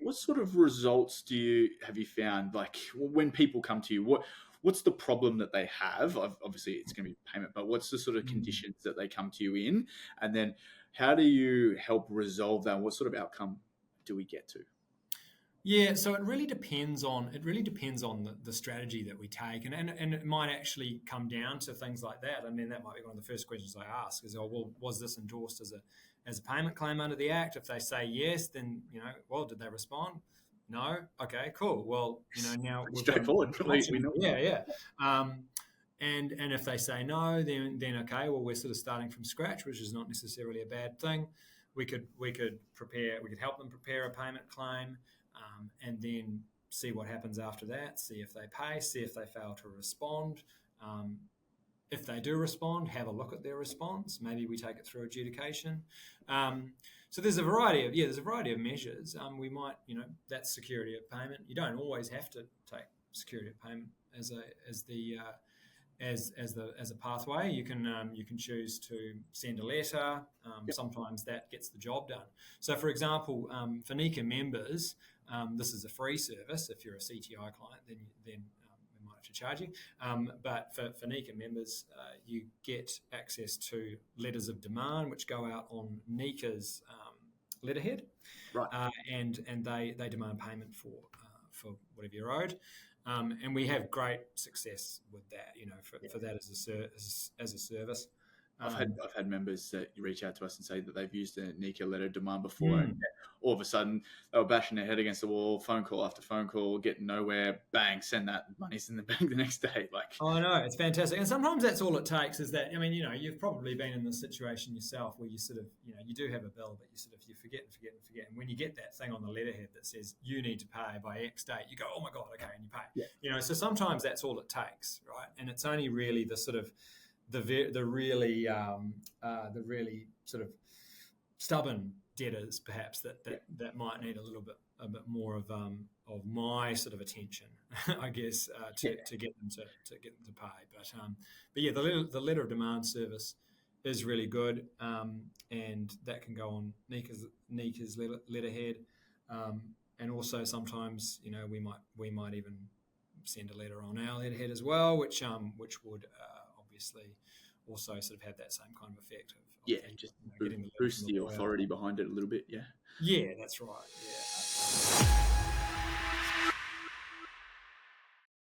What sort of results have you found? Like when people come to you, what's the problem that they have? Obviously, it's going to be payment, but what's the sort of conditions that they come to you in, and then how do you help resolve that? What sort of outcome do we get to? Yeah, so it really depends on the strategy that we take, and it might actually come down to things like that. I mean, that might be one of the first questions I ask is, oh, well, was this endorsed as a payment claim under the Act? If they say yes, then well, did they respond? No. Okay, cool. Well, now we've got Straightforward. We know. yeah, yeah. And if they say no, then okay, well, we're sort of starting from scratch, which is not necessarily a bad thing. We could help them prepare a payment claim. And then see what happens after that, see if they pay, see if they fail to respond. If they do respond, have a look at their response. Maybe we take it through adjudication. So there's a variety of measures. We might, that's security of payment. You don't always have to take security of payment as a pathway. You can choose to send a letter. Sometimes that gets the job done. So, for example, for NECA members, this is a free service. If you're a CTI client, then we might have to charge you. But for NECA members, you get access to letters of demand, which go out on NECA's letterhead, Right. and they demand payment for whatever you're owed. And we have great success with that, for that as a service. I've had members that reach out to us and say that they've used a NECA letter of demand before, and all of a sudden they were bashing their head against the wall, phone call after phone call, getting nowhere. Bang, send that, money's in the bank the next day. I know, it's fantastic, and sometimes that's all it takes. Is that, I mean, you've probably been in this situation yourself where you sort of, you do have a bill, but you forget, and when you get that thing on the letterhead that says you need to pay by X date, you go, oh my god, okay, and you pay. Yeah. So sometimes that's all it takes, right? And it's only really the sort of the really sort of stubborn debtors, perhaps that might need a bit more of my sort of attention, I guess, to get them to pay. But yeah, the letter of demand service is really good, and that can go on NECA's letterhead, and also sometimes we might even send a letter on our letterhead as well, which would obviously also sort of have that same kind of effect of just boost the authority behind it a little bit. Yeah, that's right. Yeah.